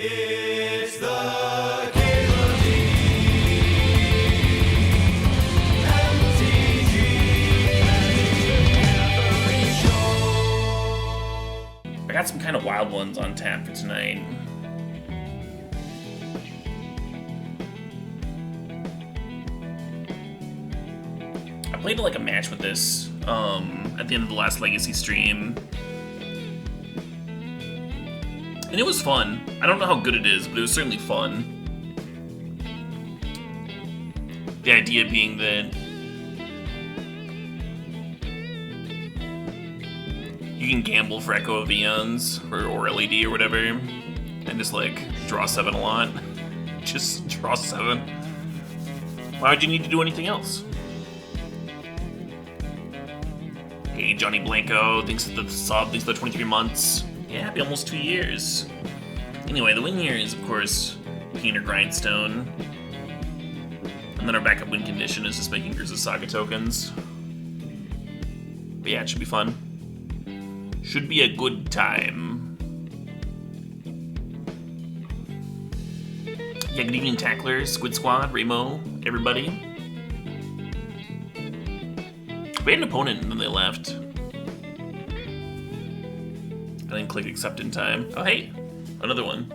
It's the CalebDMTG show. I got some kind of wild ones on tap for tonight. I played like a match with this at the end of the last Legacy stream. And it was fun. I don't know how good it is, but it was certainly fun. The idea being that you can gamble for Echo of Eons or LED or whatever, and just like draw 7 a lot. Just draw 7. Why would you need to do anything else? Hey, Johnny Blanco, thanks for the sub, thanks for the 23 months. Yeah, happy almost 2 years. Anyway, the win here is, of course, Painter Grindstone. And then our backup win condition is just making Urza Saga tokens. But yeah, it should be fun. Should be a good time. Yeah, good evening, Tacklers, Squid Squad, Remo, everybody. We had an opponent and then they left. I didn't click accept in time. Oh, hey, another one.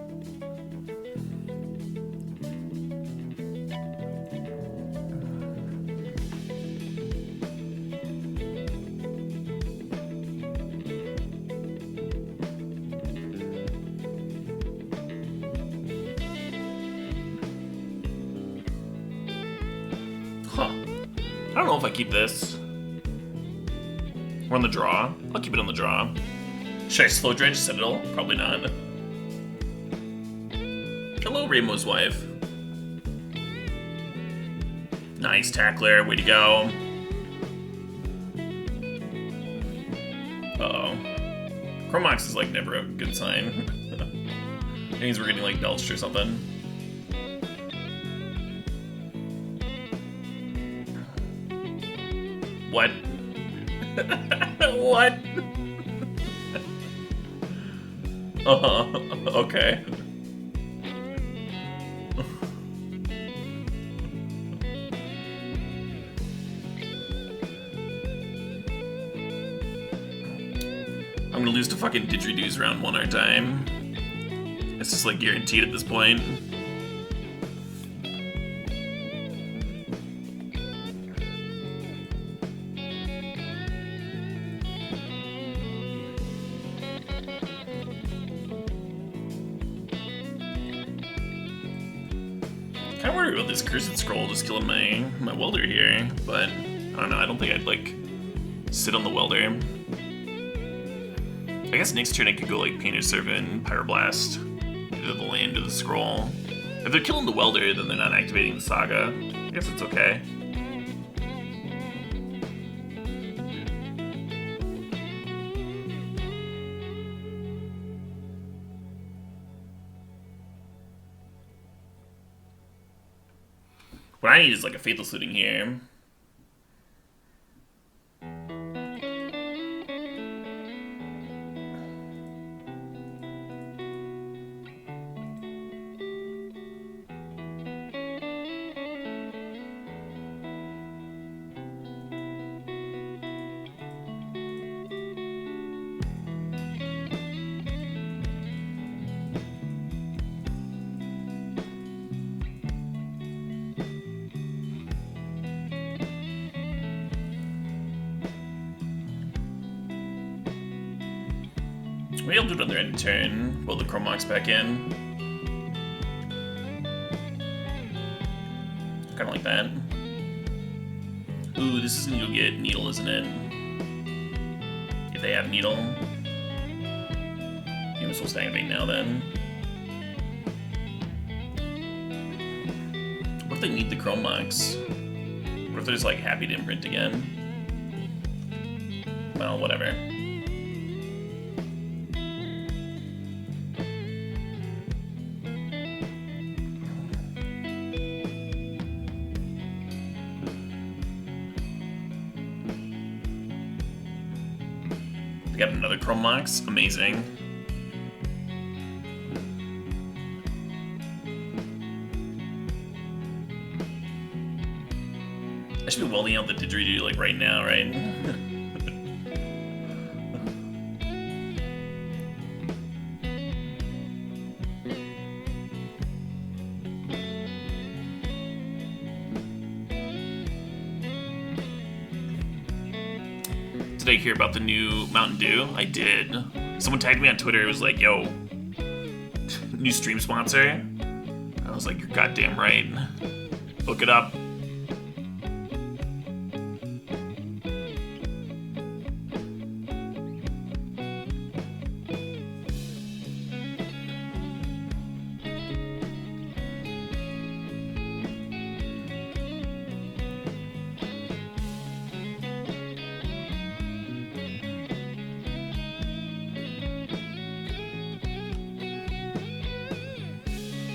Huh. I don't know if I keep this. We're on the draw. I'll keep it on the draw. Should I slow dredge Citadel? Probably not. Hello, Ramo's wife. Nice tackler, way to go. Uh-oh. Chromox is like never a good sign. It means we're getting like belched or something. What? What? Okay. I'm gonna lose to fucking didgeridoos round 1 our time. It's just like guaranteed at this point. I worry about this cursed scroll just killing my welder here, but I don't know, I don't think I'd like sit on the welder. I guess next turn I could go like Painter Servant, Pyroblast, either the land or the scroll. If they're killing the welder, then they're not activating the saga. I guess it's okay. What I need is like a Faithless Looting here. Maybe I'll do another end turn, roll the Chromox back in. Kinda like that. Ooh, this is gonna go get Needle, isn't it? If they have Needle. Game's supposed to activate now then. What if they need the Chromox? What if they're just like happy to imprint again? Well, whatever. We got another Chromox. Amazing. I should be welding out the didgeridoo like right now, right? Did I hear about the new Mountain Dew? I did. Someone tagged me on Twitter. It was like, yo, new stream sponsor. I was like, you're goddamn right. Look it up.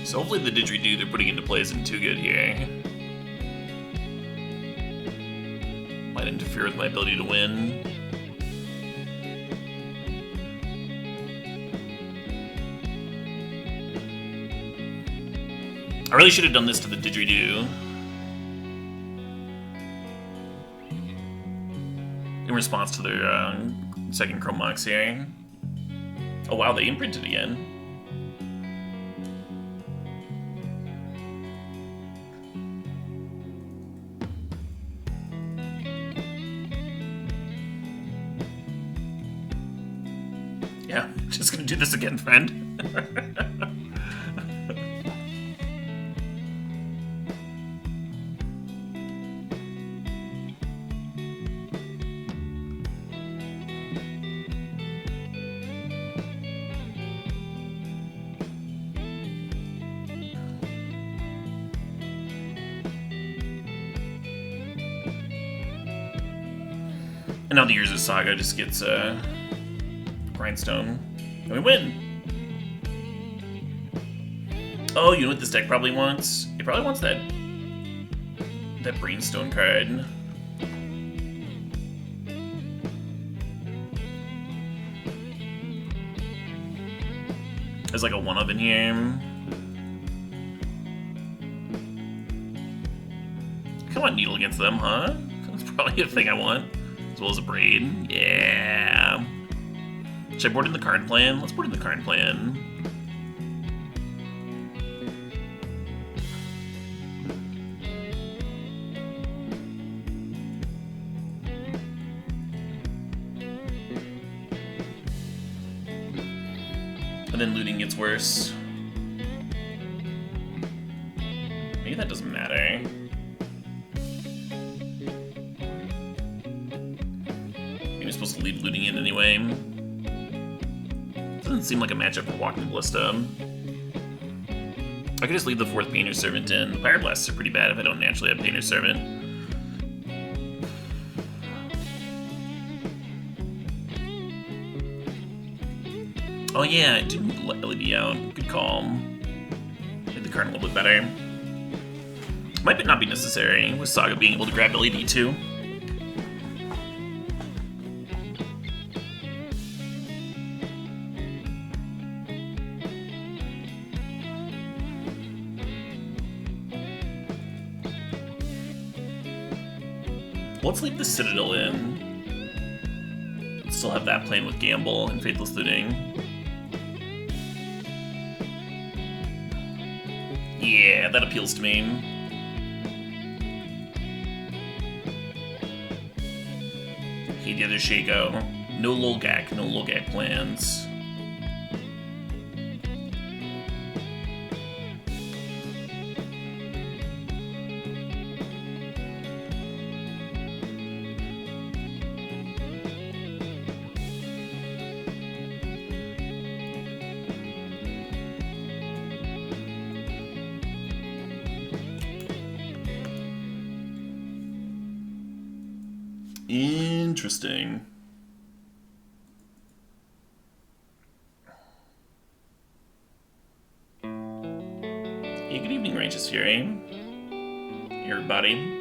So hopefully the didgeridoo they're putting into play isn't too good here. Might interfere with my ability to win. I really should have done this to the didgeridoo. In response to their second Chrome Mox here. Oh wow, they imprinted again. Yeah, just gonna do this again, friend. And now the Years of Saga just gets Grindstone. And we win! Oh, you know what this deck probably wants? It probably wants that Brainstone card. There's like a one-up in here. I want Needle against them, huh? That's probably a thing I want. As well as a Braid. Yeah. Should I board in the card plan? Let's board in the card plan. And then looting gets worse. Maybe that doesn't matter. Maybe I'm supposed to leave looting in anyway. Doesn't seem like a matchup for Walking Ballista. I could just leave the 4th Painter Servant in. The Fire Blasts are pretty bad if I don't naturally have Painter Servant. Oh yeah, I do move the LED out. Good call. Make the card a little bit better. Might not be necessary, with Saga being able to grab LED too. Let's leave the Citadel in. Still have that playing with Gamble and Faithless Looting. Yeah, that appeals to me. Okay, the other Shaco. No Lolgak plans. Interesting. Hey, good evening, Righteous Fury. Hey, everybody.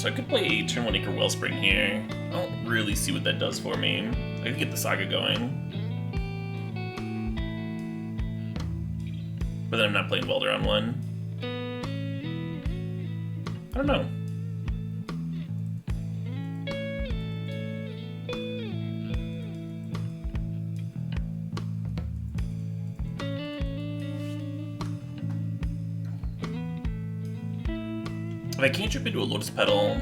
So I could play turn 1 Acre Wellspring here. I don't really see what that does for me. I could get the Saga going. But then I'm not playing Welder on 1. I don't know. If I can't trip into a Lotus Petal,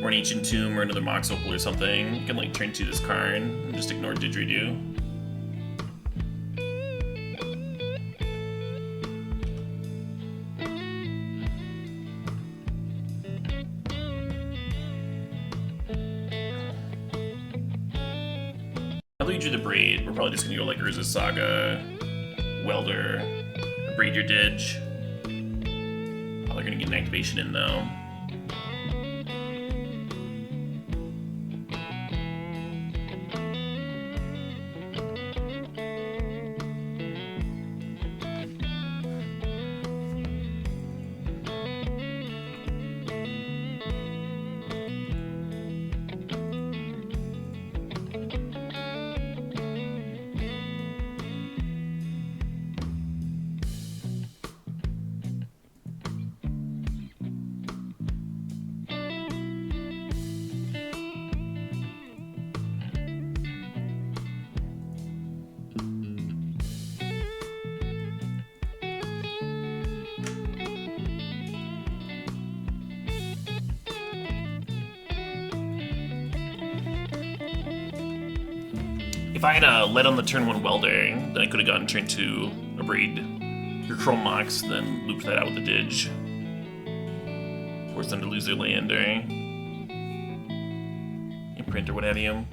or an Ancient Tomb, or another Mox Opal or something, I can like turn to this card and just ignore Didgeridoo. Now that we drew the Braid, we're probably just gonna go like Urza's Saga, Welder, Braid your Didge. Oh, they're gonna get an activation in though. If I had led on the turn 1 Welder, then I could have gotten turn 2 a Braid, your Chrome Mox, then looped that out with the Didge. Force them to lose their land or imprint or what have you.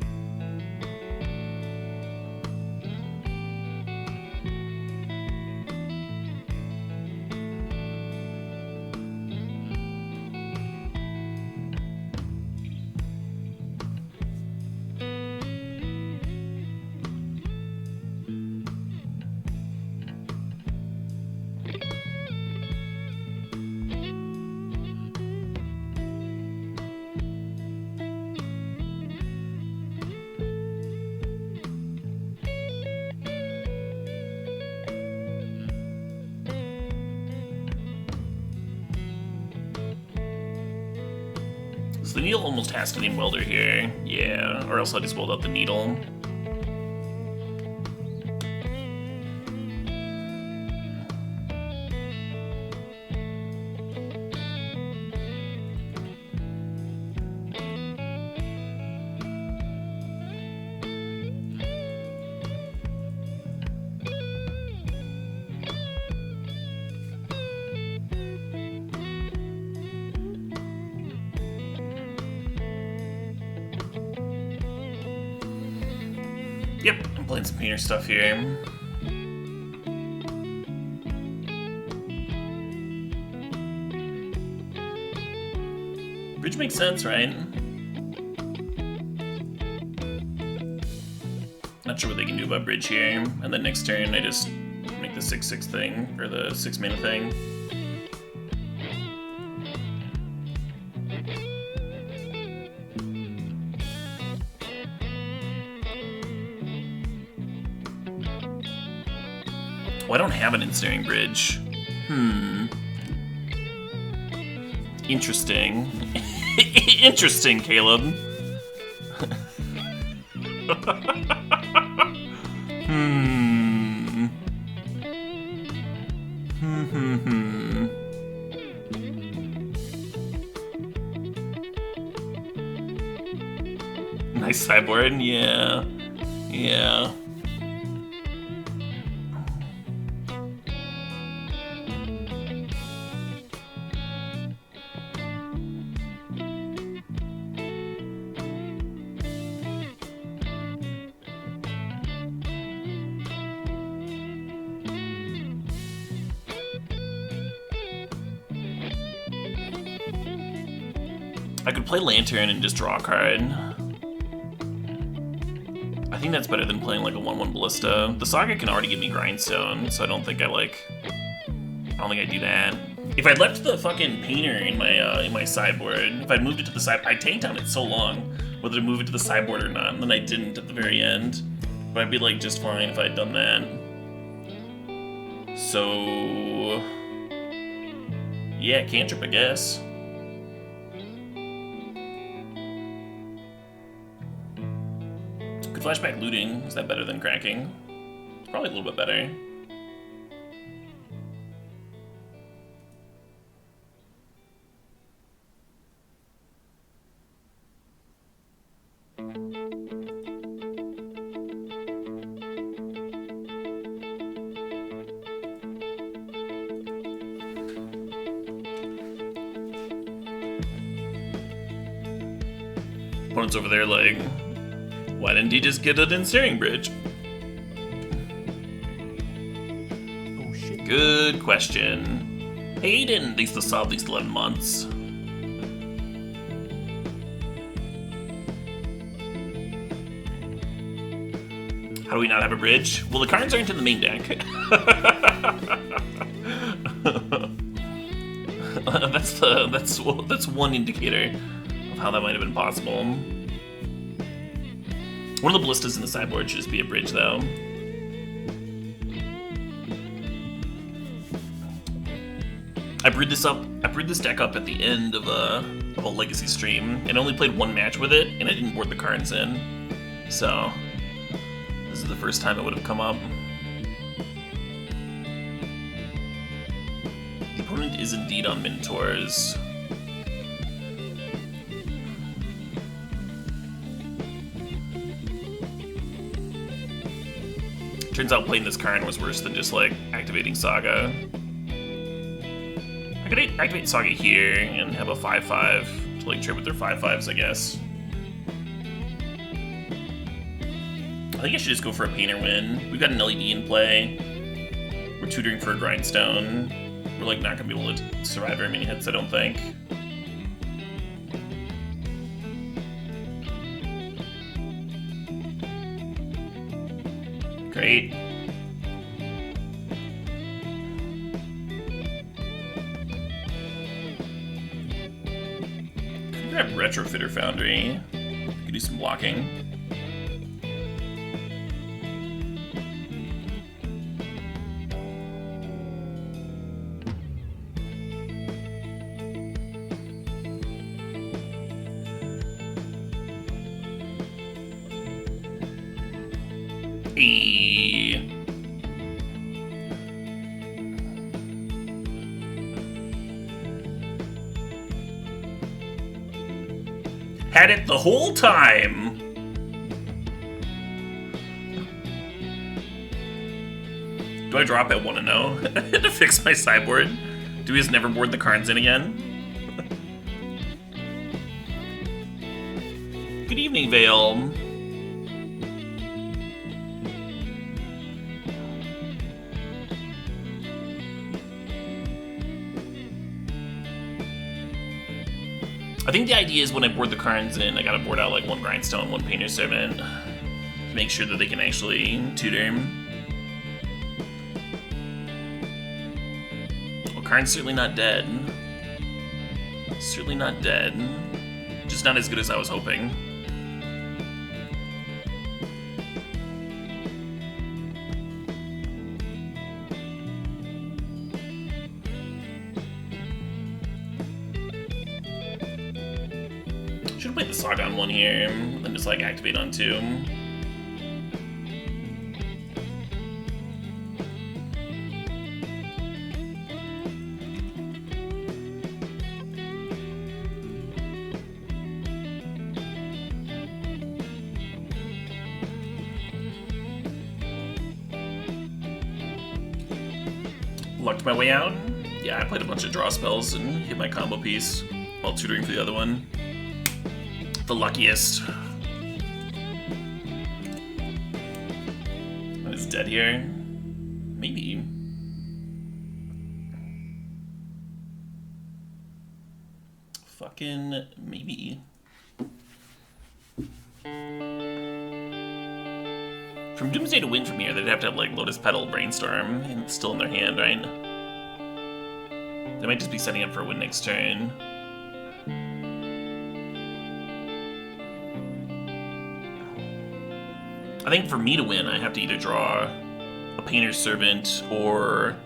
So the Needle almost has to name Welder here. Yeah, or else I'll just weld out the Needle. Yep, I'm playing some painter stuff here. Bridge makes sense, right? Not sure what they can do about bridge here. And then next turn I just make the 6/6 thing, or the 6 mana thing. Oh, I don't have an Ensnaring Bridge. Interesting. Interesting, Caleb. Nice sideboard, yeah. Yeah. I could play Lantern and just draw a card. I think that's better than playing like a 1/1 Ballista. The Saga can already give me Grindstone, so I don't think I do that. If I'd left the fucking painter in my sideboard, if I'd moved it to the side, I tanked on it so long whether to move it to the sideboard or not, and then I didn't at the very end. But I'd be like just fine if I'd done that. So yeah, cantrip, I guess. Good flashback looting. Is that better than cracking? Probably a little bit better. Opponent's over there like, why didn't he just get an ensnaring bridge? Oh shit. Good question. Hayden thinks to solve these 11 months. How do we not have a bridge? Well, the cards aren't in the main deck. that's one indicator of how that might have been possible. One of the ballistas in the sideboard should just be a bridge, though. I brewed this deck up at the end of a legacy stream, and I only played one match with it, and I didn't board the cards in. So this is the first time it would have come up. The opponent is indeed on Minotaurs. Turns out playing this Karn was worse than just like activating Saga. I could activate Saga here and have a 5/5 to like trade with their 5/5s, I guess. I think I should just go for a painter win. We've got an LED in play. We're tutoring for a grindstone. We're like not gonna be able to survive very many hits, I don't think. Great. Could grab Retrofitter Foundry. Could do some blocking. Had it the whole time. Do I drop at 1-0 to fix my sideboard? Do we just never board the cards in again? Good evening, Vale. I think the idea is when I board the cards in, I gotta board out like one grindstone, one painter servant, to make sure that they can actually tutor. Well, Karn's certainly not dead. Certainly not dead. Just not as good as I was hoping. Should have played the Saga on one here, and then just like activate on two. Lucked my way out. Yeah, I played a bunch of draw spells and hit my combo piece while tutoring for the other one. The luckiest. What is dead here? Maybe. Fucking maybe. From Doomsday to win from here, they'd have to have like Lotus Petal, Brainstorm, and it's still in their hand, right? They might just be setting up for a win next turn. I think for me to win, I have to either draw a Painter's Servant or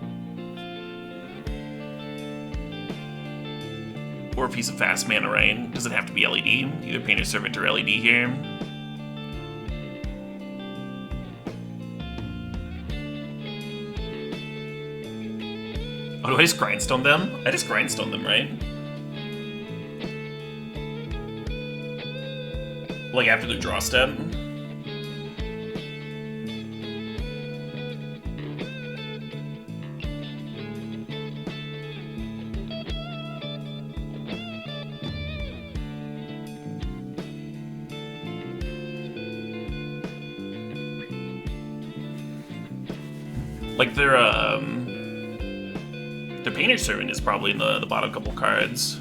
a piece of fast mana, right? Does it have to be LED? Either Painter's Servant or LED here. Oh, do I just grindstone them? I just grindstone them, right? Like after the draw step? Like their Painter's Servant is probably in the bottom couple cards.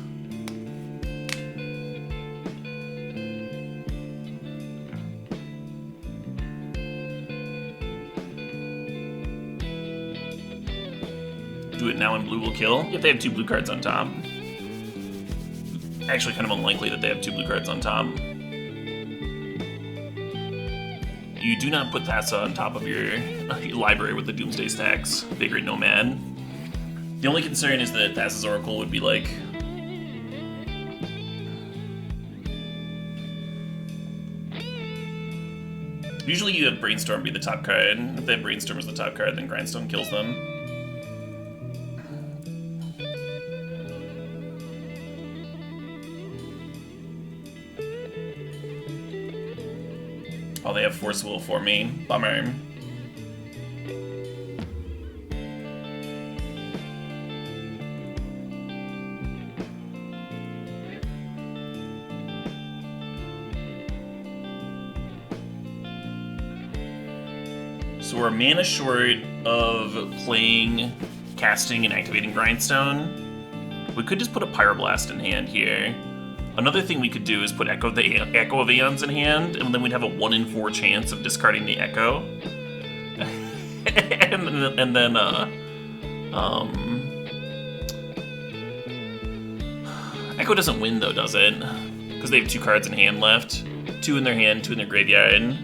Do it now and blue will kill. If they have 2 blue cards on top. Actually kind of unlikely that they have 2 blue cards on top. You do not put Thassa on top of your library with the Doomsday stacks. Vagrant Nomad. The only concern is that Thassa's Oracle would be like... Usually you have Brainstorm be the top card. If they have Brainstorm as the top card, then Grindstone kills them. Oh, they have Force Will for me. Bummer. So we're mana short of playing, casting, and activating Grindstone. We could just put a Pyroblast in hand here. Another thing we could do is put Echo of Aeons in hand, and then we'd have a 1 in 4 chance of discarding the Echo. and then Echo doesn't win though, does it? Because they have 2 cards in hand left. 2 in their hand, 2 in their graveyard.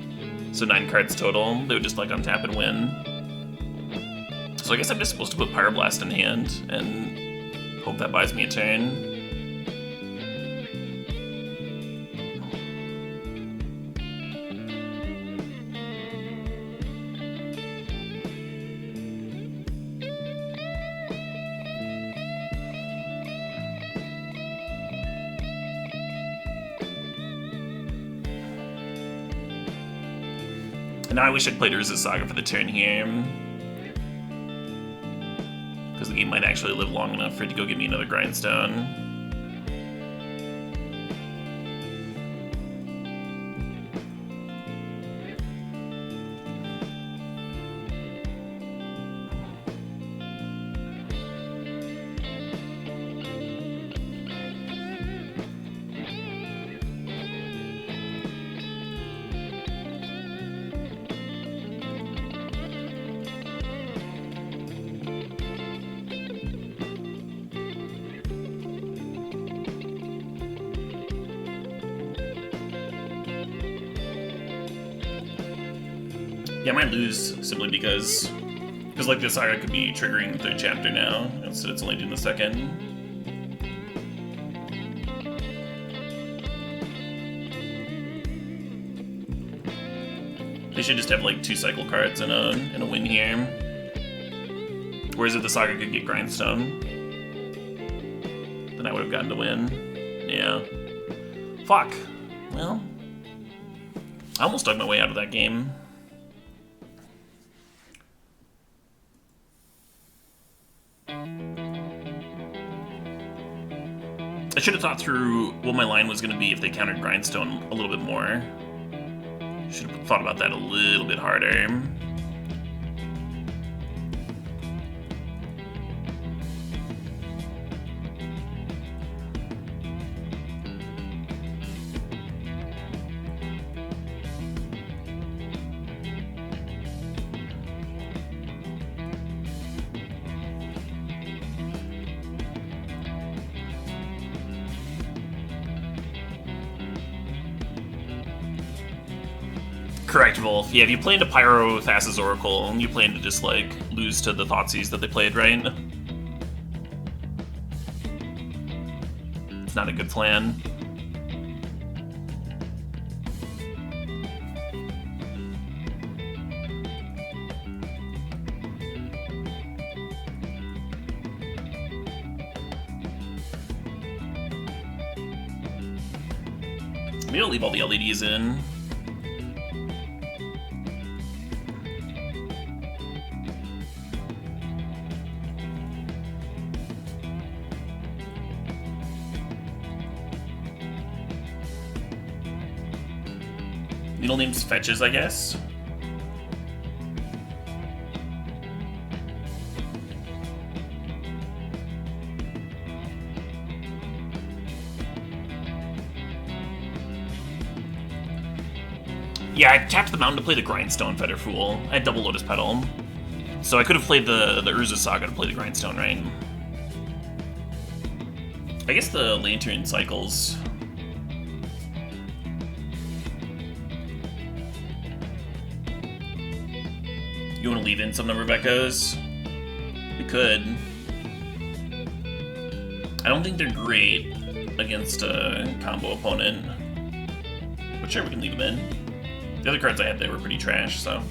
So 9 cards total. They would just like untap and win. So I guess I'm just supposed to put Pyroblast in hand and hope that buys me a turn. Now I wish I'd played Urza's Saga for the turn here. Because the game might actually live long enough for it to go get me another Grindstone. Yeah, I might lose simply because like this saga could be triggering the 3rd chapter now, instead it's only doing the 2nd. They should just have like 2 cycle cards and a win here. Whereas if the saga could get Grindstone, then I would have gotten to win. Yeah. Fuck. Well, I almost dug my way out of that game. I should have thought through what my line was going to be if they countered Grindstone a little bit more. Should have thought about that a little bit harder. Correct, Wolf. Yeah, if you play into Pyro with Thassa's Oracle, you plan to just, like, lose to the Thoughtseize that they played, right? It's not a good plan. Maybe I'll leave all the LEDs in. Middle name's Fetches, I guess. Yeah, I tapped the mountain to play the Grindstone Feather Fool. I had double Lotus Petal. So I could have played the Urza Saga to play the Grindstone, right? I guess the Lantern cycles. You want to leave in some number of Echoes? We could. I don't think they're great against a combo opponent. But sure, we can leave them in. The other cards I had there were pretty trash, so...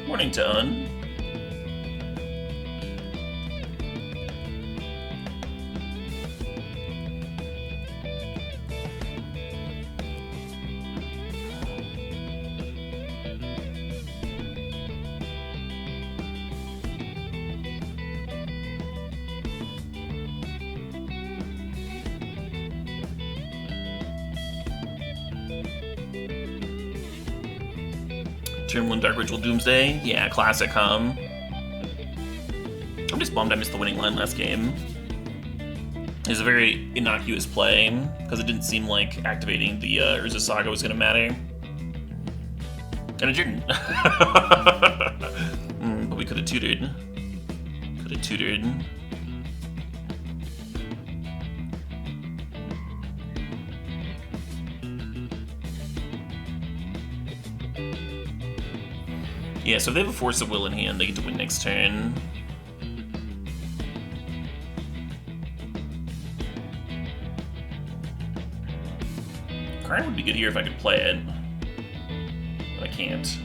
Morning to Un. Turn 1 Dark Ritual Doomsday. Yeah, classic, huh? I'm just bummed I missed the winning line last game. It was a very innocuous play, because it didn't seem like activating the Urza Saga was going to matter. And it didn't. But we could have tutored. Could have tutored. Yeah, so if they have a Force of Will in hand, they get to win next turn. Karn would be good here if I could play it. But I can't.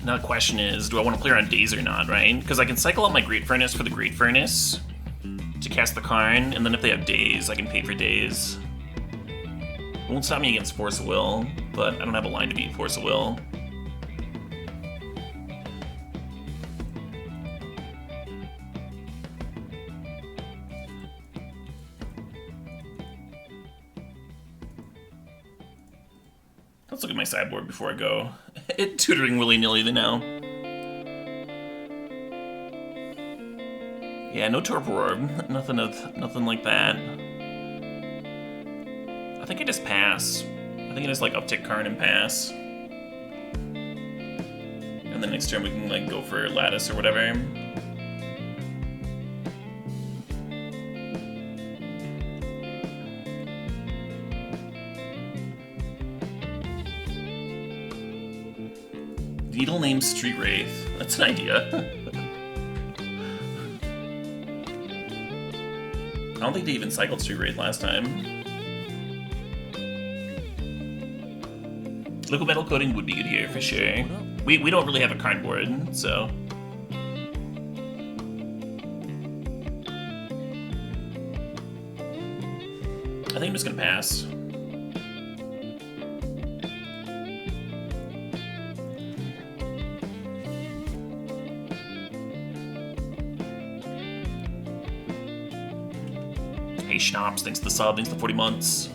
Now the question is, do I want to play her on Daze or not, right? Because I can cycle out my Great Furnace for the Great Furnace to cast the Karn, and then if they have Daze, I can pay for Daze. It won't stop me against Force of Will, but I don't have a line to beat Force of Will. Let's look at my sideboard before I go. It's tutoring willy-nilly now. Yeah, no Torpor Orb. Nothing like that. I think I just pass. I think I just like uptick Karn and pass. And then next turn we can like go for Lattice or whatever. Beetle named Street Wraith. That's an idea. I don't think they even cycled Street Wraith last time. Liquid metal coating would be good here for sure. We don't really have a card board, so. I think I'm just gonna pass. Hey Schnapps, thanks for the sub, thanks for the 40 months.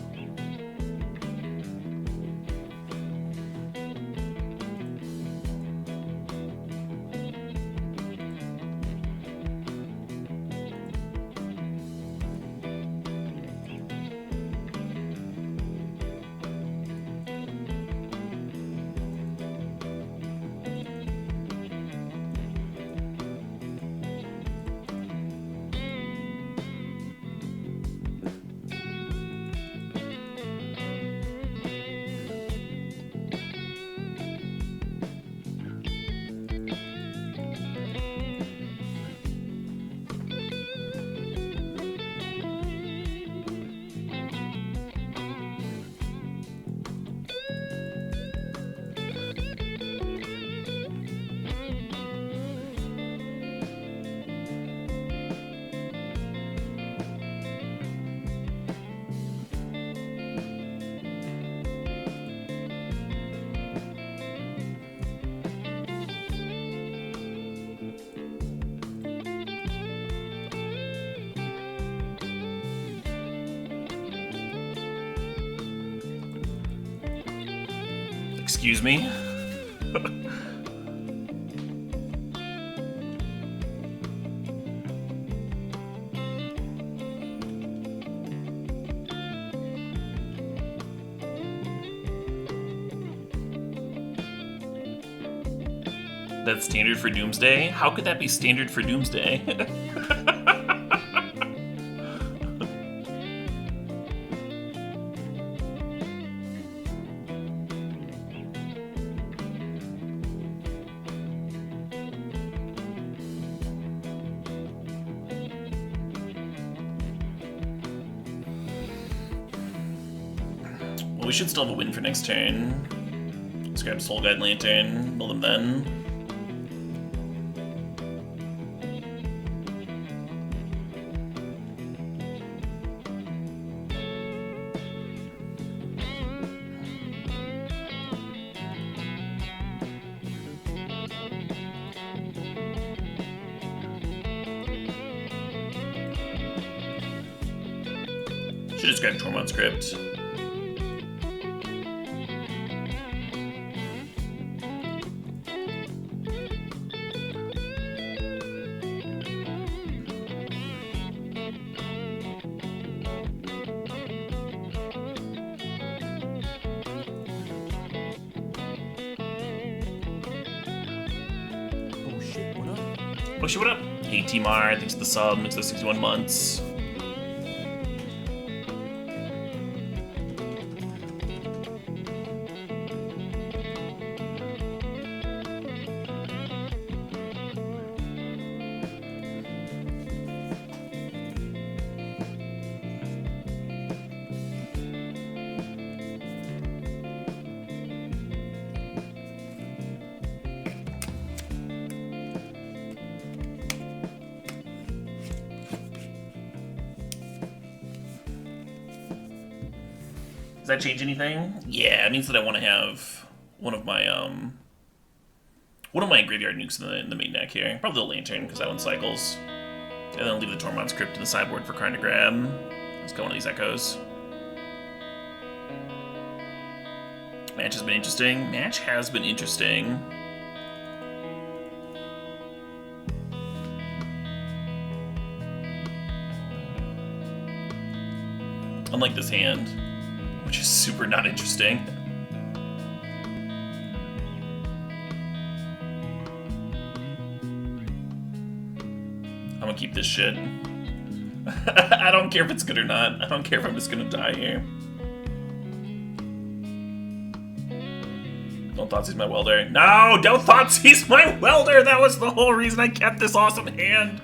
Excuse me? That's standard for Doomsday? How could that be standard for Doomsday? Well, we should still have a win for next turn. Let's grab Soul Guide Lantern, build him then. Should just grab Tormod Script. Oh shit, what up? Oh shit, what up? Hey T-Mar, thanks for the sub, thanks for the 61 months. Does that change anything? Yeah, it means that I want to have one of my graveyard nukes in the main deck here. Probably the Lantern, because that one cycles. And then I'll leave the Tormod Script in the sideboard for card to grab. Let's go one of these Echoes. Match has been interesting. Match has been interesting. Unlike this hand, which is super not interesting. I'm gonna keep this shit. I don't care if it's good or not. I don't care if I'm just gonna die here. Don't Thoughtseize my welder. No! Don't Thoughtseize my welder! That was the whole reason I kept this awesome hand!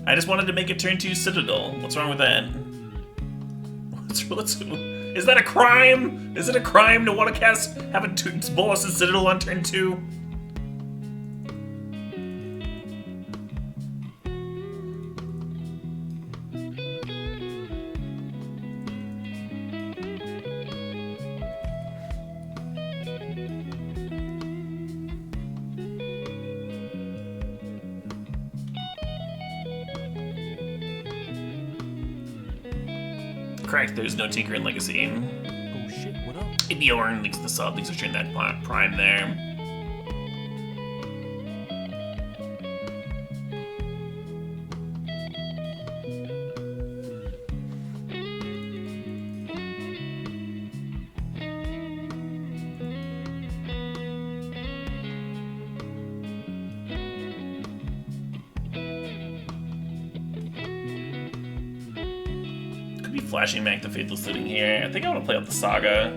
I just wanted to make it turn 2 Citadel. What's wrong with that? Is that a crime? Is it a crime to want to have a Bolas's Citadel on turn 2? Correct, there's no Tinker in Legacy. Oh shit, what up? Bjorn links the sub, thanks for sharing that prime there. Flashing back the Faithless Looting here. I think I want to play out the Saga.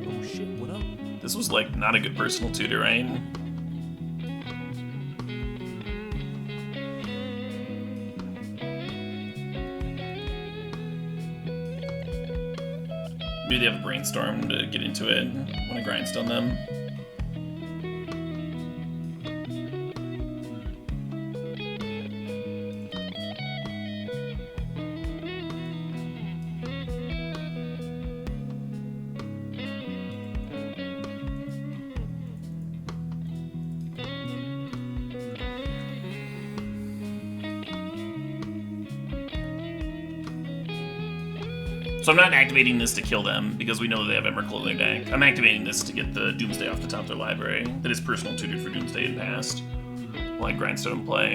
Oh shit, what up? This was like not a good personal tutor, right? Maybe they have a brainstorm to get into it when I grindstone them. So I'm not activating this to kill them, because we know they have Emrakul in their deck. I'm activating this to get the Doomsday off the top of their library that is personal tutored for Doomsday in past, while I grindstone play.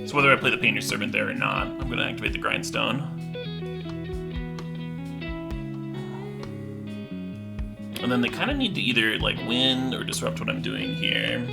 So whether I play the Painter's Servant there or not, I'm going to activate the grindstone. And then they kind of need to either like win or disrupt what I'm doing here.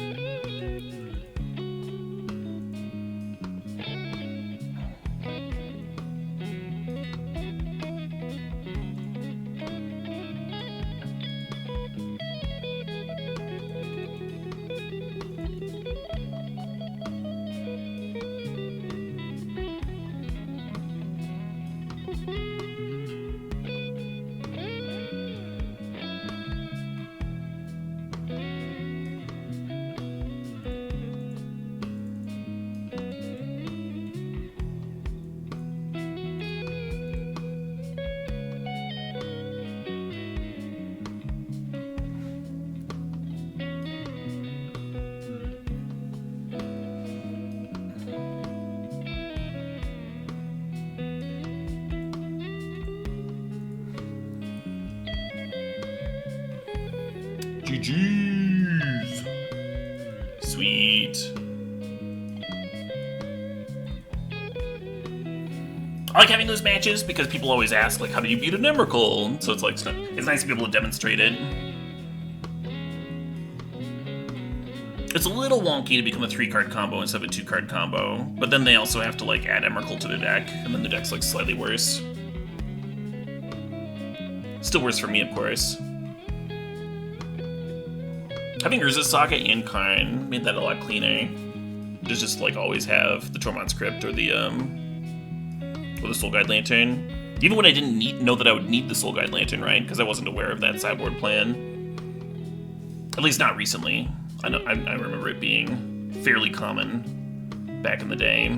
GG's. Sweet. I like having those matches because people always ask, like, how do you beat an Emrakul? So it's like, it's nice to be able to demonstrate it. It's a little wonky to become a 3-card combo instead of a 2-card combo, but then they also have to like add Emrakul to their deck, and then the deck's like slightly worse. Still worse for me, of course. Having Urza's Saga and Karn made that a lot cleaner. To just like always have the Tormod's Crypt or the Soul Guide Lantern. Even when I didn't know that I would need the Soul Guide Lantern, right? Because I wasn't aware of that sideboard plan. At least not recently. I remember it being fairly common back in the day.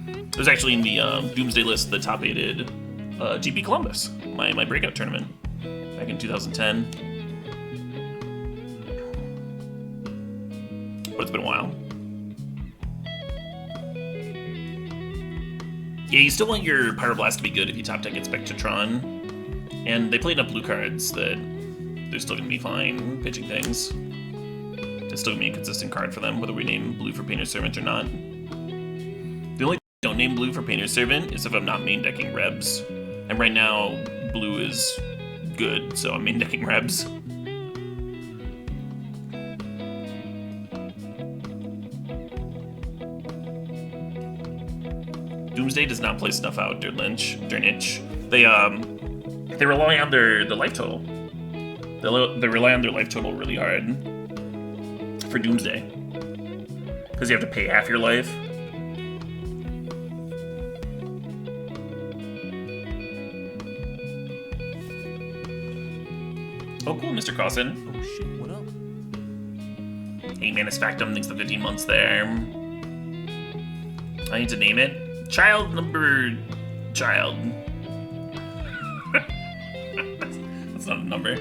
It was actually in the Doomsday list that top-aided GP Columbus, my breakout tournament back in 2010. But it's been a while. Yeah, you still want your Pyroblast to be good if you top deck it Spectratron. And they played enough blue cards that they're still going to be fine pitching things. It's still going to be a consistent card for them, whether we name blue for Painter's Servant or not. They only don't name blue for Painter's Servant is if I'm not main decking Rebs. And right now, blue is good, so I'm main decking Rebs. Doomsday does not play stuff out, Dirtlich. They rely on the life total. They rely on their life total really hard for Doomsday. Because you have to pay half your life. Oh, cool, Mr. Carlson. Oh shit, what up? 8 Manus Factum, thanks for 15 months there. I need to name it. Child. That's not a number.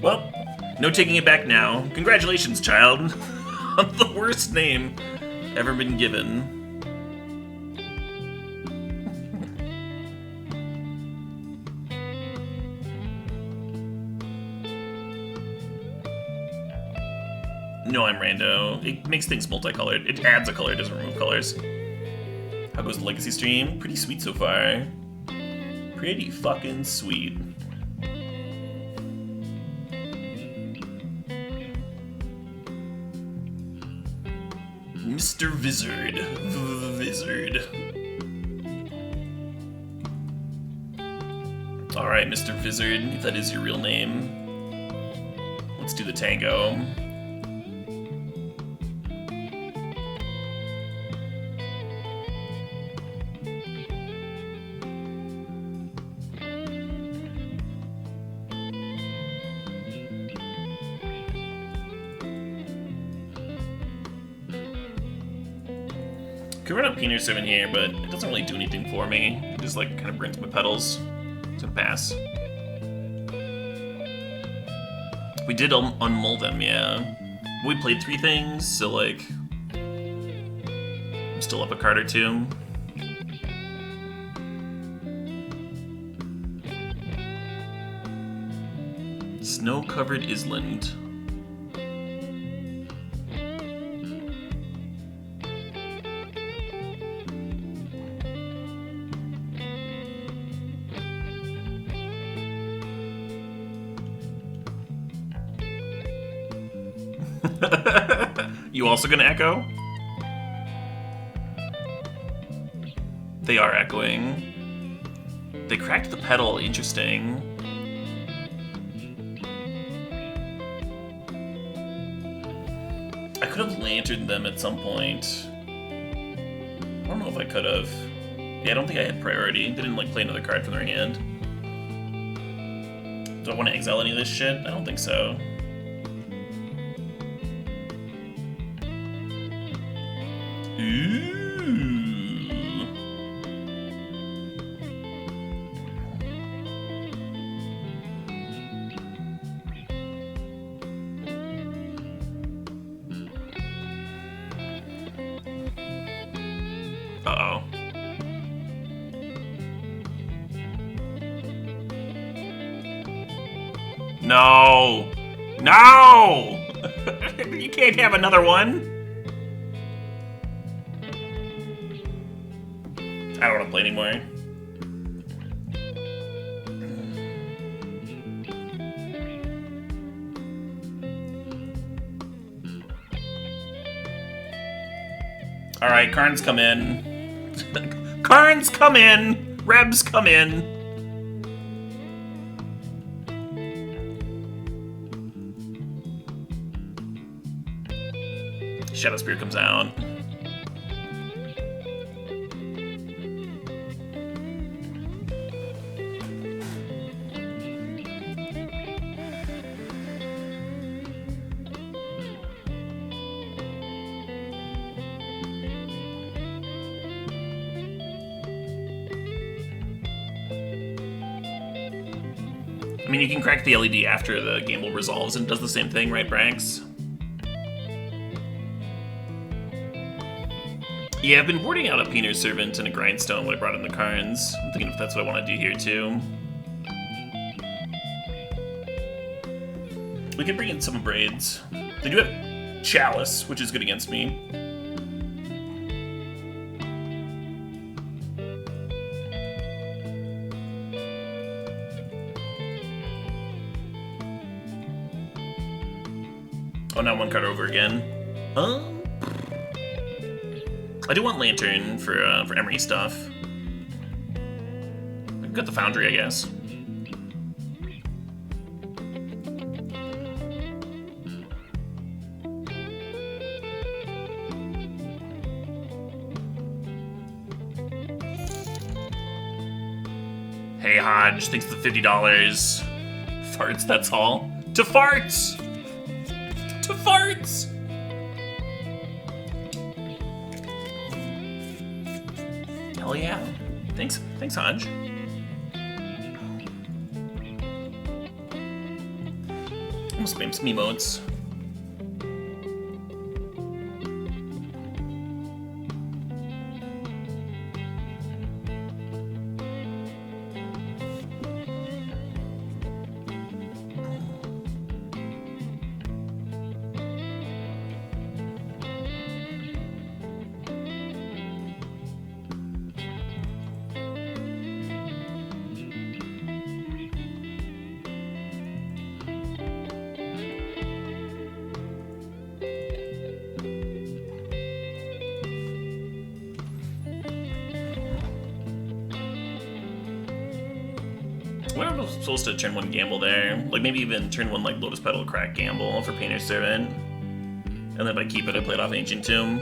Well, no taking it back now. Congratulations, child, on the worst name ever been given. No, I'm rando. It makes things multicolored. It adds a color, doesn't remove colors. How goes the Legacy stream? Pretty sweet so far. Pretty fucking sweet. Mr. Vizard. Vizard. Alright, Mr. Vizard, if that is your real name. Let's do the tango. Could run up Painter's Servant here, but it doesn't really do anything for me. It just like kind of burns my petals. It's gonna pass. We did unmull them, yeah. We played 3 things, so like I'm still up a card or 2. Snow-covered island. You also gonna echo? They are echoing. They cracked the petal, interesting. I could have lanterned them at some point. I don't know if I could have. Yeah, I don't think I had priority. They didn't like play another card from their hand. Do I want to exile any of this shit? I don't think so. Ooh. Uh-oh. No! No! You can't have another one! I don't want to play anymore. Alright, Karns come in. Karns come in! Rebs come in! Shadow Spear comes out. I mean, you can crack the LED after the game will resolves and it does the same thing, right, Branks? Yeah, I've been boarding out a Painter's Servant and a Grindstone when I brought in the Karns. I'm thinking if that's what I want to do here, too. We can bring in some Braids. They do have Chalice, which is good against me. Oh, now one card over again. I do want Lantern for Emery stuff. I've got the Foundry, I guess. Hey, Hodge, thanks for the $50. Farts, that's all. To farts! To farts! Hell yeah. Thanks, Hodge. I'm gonna spam some emotes. What if I was supposed to turn one gamble there? Like maybe even turn one like Lotus Petal Crack gamble for Painter's Servant. And then if I keep it, I play it off Ancient Tomb.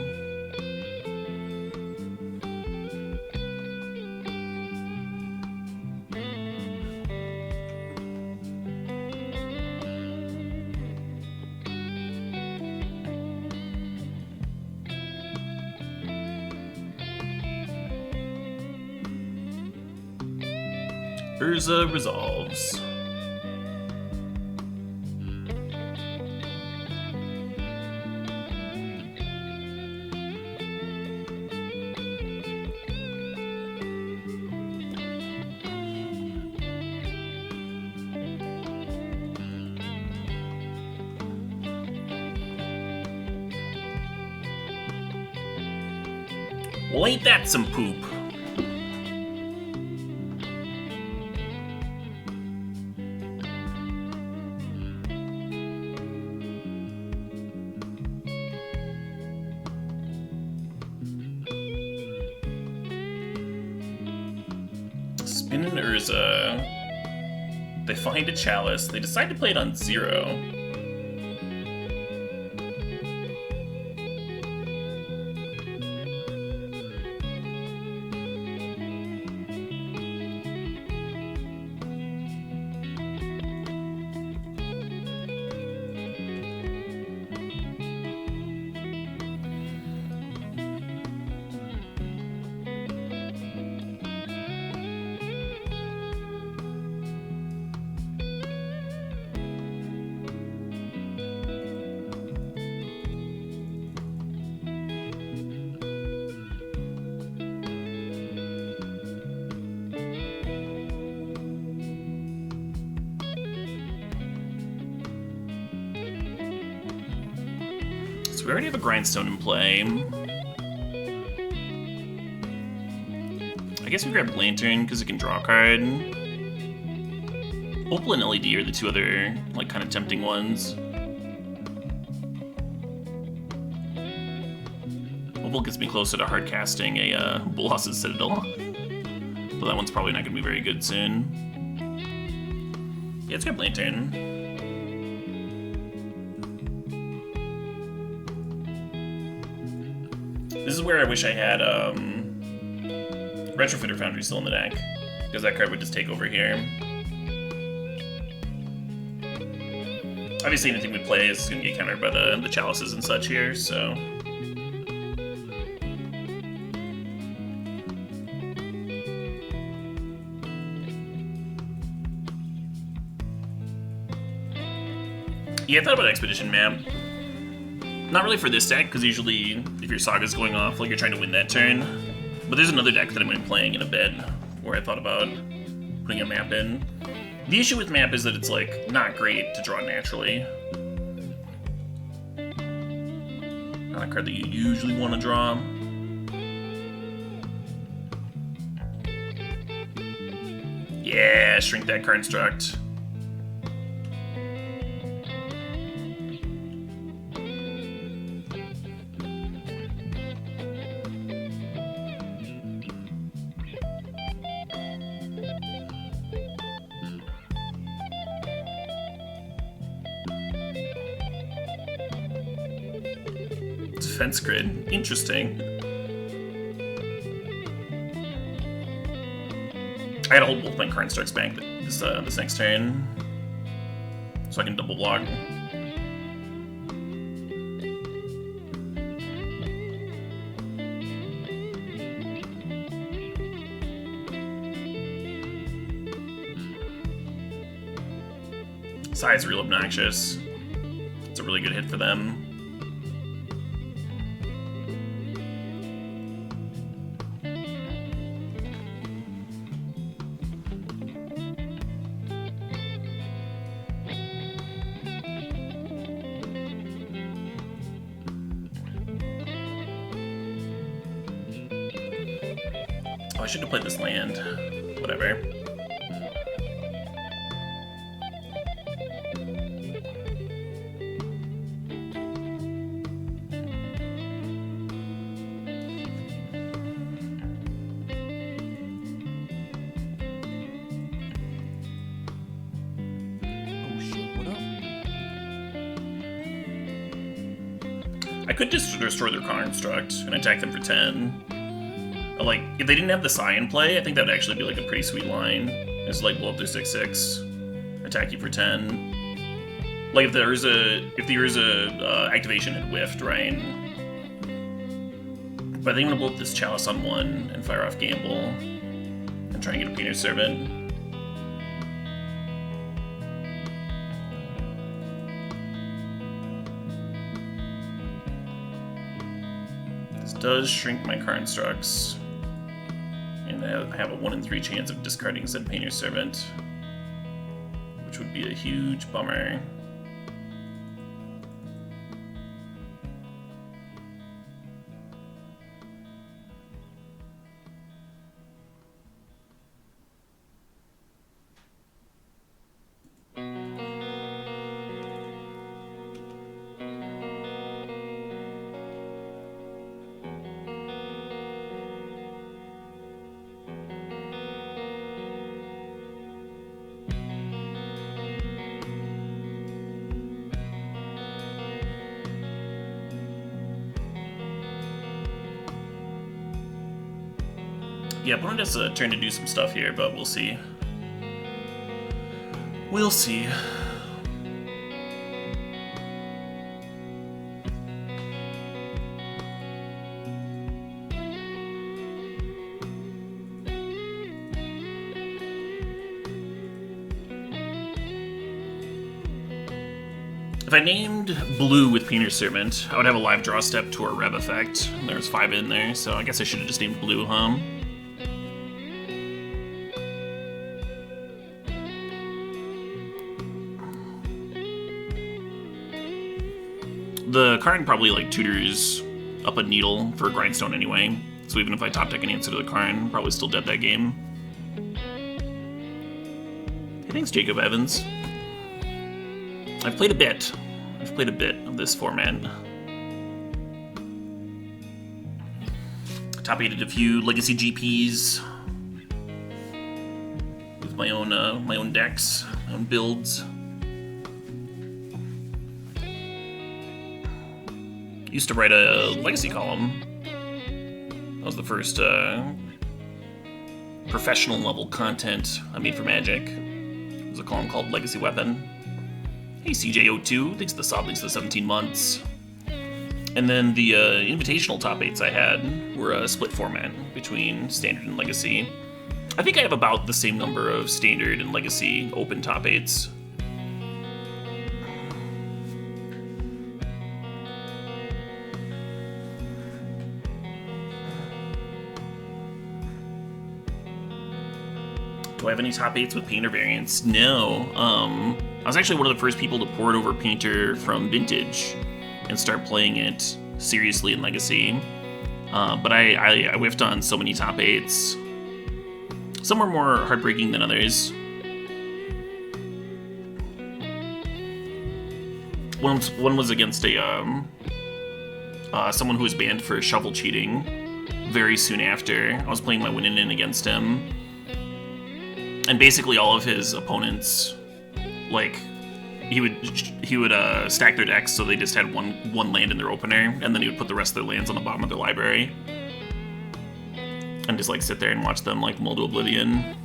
Urza resolves. Well, ain't that some poop? Spin an Urza. They find a Chalice. They decide to play it on 0. So we already have a Grindstone in play. I guess we grab Lantern because it can draw a card. Opal and LED are the two other, like, kind of tempting ones. Opal gets me closer to hard casting a Bolas's Citadel. But that one's probably not going to be very good soon. Yeah, let's grab Lantern. This is where I wish I had Retrofitter Foundry still in the deck, because that card would just take over here. Obviously anything we play is going to get countered by the Chalices and such here, so... Yeah, I thought about Expedition Map. Not really for this deck, because usually if your Saga's going off, like, you're trying to win that turn. But there's another deck that I'm going to be playing in a bit, where I thought about putting a map in. The issue with map is that it's, like, not great to draw naturally. Not a card that you usually want to draw. Yeah, shrink that Construct. defense grid. Interesting. I gotta hold both my constructs back this next turn, so I can double block. Side's real obnoxious. It's a really good hit for them. Oh, I should have played this land. Whatever. I could just destroy their construct and attack them for 10. But, like, if they didn't have the Psy in play, I think that would actually be like a pretty sweet line. Just like blow up their 6/6, attack you for 10. Like if there is a activation and whiffed, right? But I think I'm gonna blow up this Chalice on 1 and fire off Gamble and try and get a Painter's Servant. Does shrink my constructs, and I have a 1 in 3 chance of discarding said Painter's Servant, which would be a huge bummer. Yeah, opponent has a turn to do some stuff here, but we'll see. We'll see. If I named blue with Painter's Servant, I would have a live draw step to a Rev effect. And there's 5 in there, so I guess I should have just named blue, huh? The card probably like tutors up a needle for a grindstone anyway, so even if I top deck an answer to the card, I'm probably still dead that game. Hey, thanks, Jacob Evans. I've played a bit of this format. Top 8'd a few Legacy GPs with my own decks, my own builds. Used to write a Legacy column. That was the first professional level content I made for Magic. It was a column called Legacy Weapon. Hey CJ02, thanks to the sub, thanks to the 17 months. And then the invitational top 8s I had were a split format between Standard and Legacy. I think I have about the same number of Standard and Legacy open top 8s. Do I have any top 8s with Painter variants? No. I was actually one of the first people to port over Painter from Vintage and start playing it seriously in Legacy. But I whiffed on so many top 8s. Some were more heartbreaking than others. One was against a someone who was banned for shovel cheating very soon after. I was playing my win-in against him. And basically all of his opponents, like, he would stack their decks so they just had one land in their opener, and then he would put the rest of their lands on the bottom of their library, and just like sit there and watch them like mull to oblivion.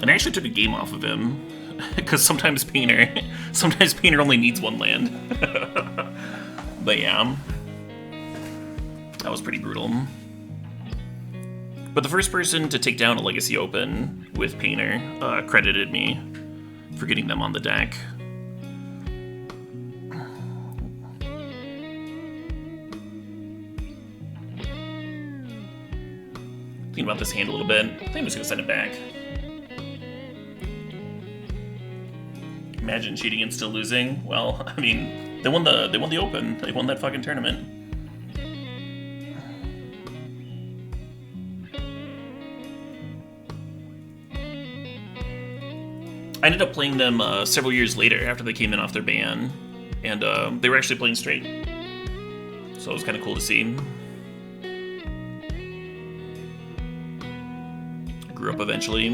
And I actually took a game off of him because sometimes Painter only needs one land. But yeah, that was pretty brutal. But the first person to take down a Legacy Open with Painter credited me for getting them on the deck. Thinking about this hand a little bit. I think I'm just gonna send it back. Imagine cheating and still losing. Well, I mean, they won the Open. They won that fucking tournament. I ended up playing them several years later after they came in off their ban, and they were actually playing straight. So it was kind of cool to see. Grew up eventually.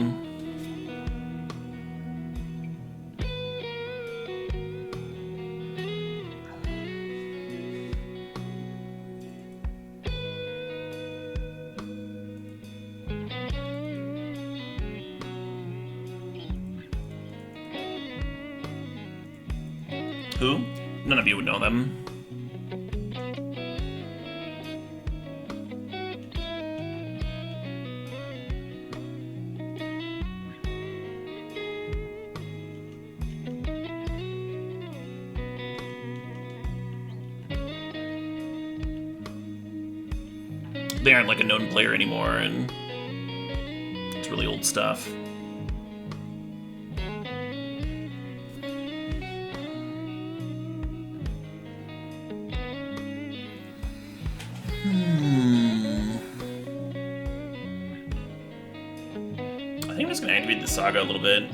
Who? None of you would know them. They aren't like a known player anymore, and it's really old stuff. I think I'm just gonna activate the Saga a little bit.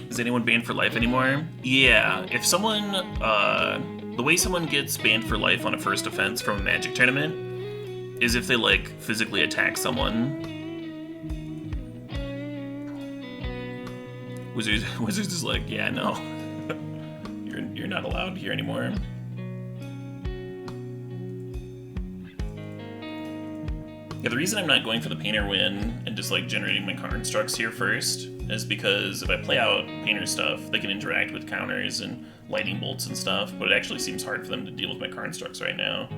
Is anyone banned for life anymore? Yeah, if someone, the way someone gets banned for life on a first offense from a Magic tournament is if they, like, physically attack someone. Wizards is like, yeah, no. You're not allowed here anymore. Yeah, the reason I'm not going for the Painter win and just like generating my constructs here first is because if I play out Painter stuff, they can interact with counters and lightning bolts and stuff, but it actually seems hard for them to deal with my constructs right now.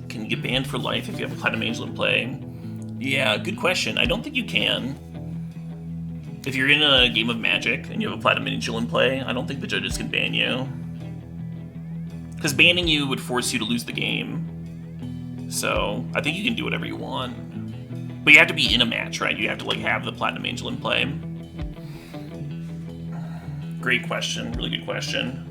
Can you get banned for life if you have a Platinum Angel in play? Yeah, good question. I don't think you can. If you're in a game of Magic and you have a Platinum Angel in play, I don't think the judges can ban you. Because banning you would force you to lose the game. So, I think you can do whatever you want. But you have to be in a match, right? You have to, like, have the Platinum Angel in play. Great question. Really good question.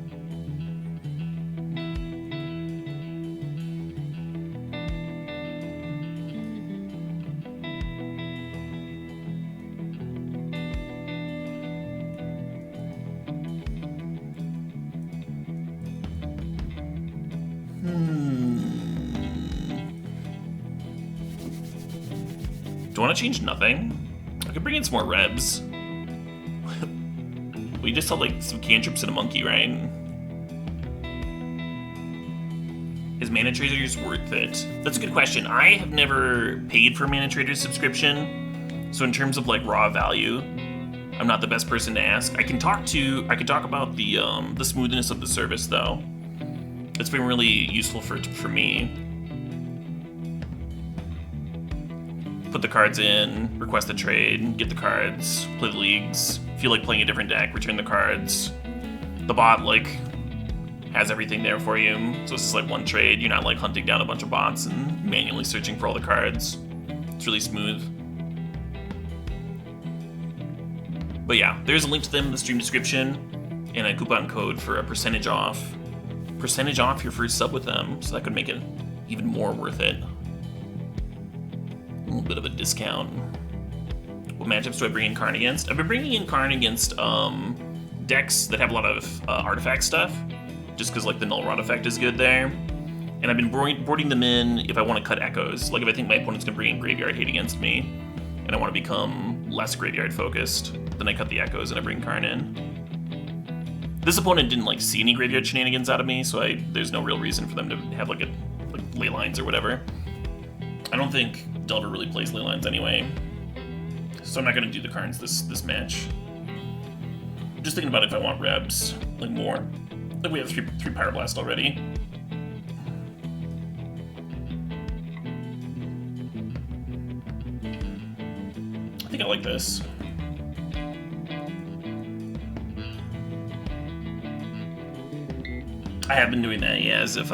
Do I want to change nothing? I could bring in some more Rebs. We just saw like some cantrips and a monkey, right? Is Mana Traders worth it? That's a good question. I have never paid for Mana Traders subscription, so in terms of like raw value, I'm I'm not the best person to ask. I can talk about the smoothness of the service though. It's been really useful for me. Put the cards in, request the trade, get the cards, play the leagues. Feel like playing a different deck, return the cards. The bot like has everything there for you, so it's just like one trade. You're not like hunting down a bunch of bots and manually searching for all the cards. It's really smooth. But yeah, there's a link to them in the stream description and a coupon code for a percentage off. Percentage off your first sub with them, so that could make it even more worth it. A little bit of a discount. What matchups do I bring in Karn against? I've been bringing in Karn against decks that have a lot of artifact stuff, just because like the Null Rod effect is good there. And I've been boarding them in if I want to cut echoes. Like if I think my opponent's going to bring in Graveyard Hate against me, and I want to become less Graveyard focused, then I cut the echoes and I bring Karn in. This opponent didn't like see any Graveyard shenanigans out of me, so there's no real reason for them to have like ley lines or whatever. I don't think Delver really plays ley lines anyway, so I'm not going to do the Karns this match. I'm just thinking about if I want Rebs, like more. Like we have three Pyroblast already. I think I like this. I have been doing that, yeah, as if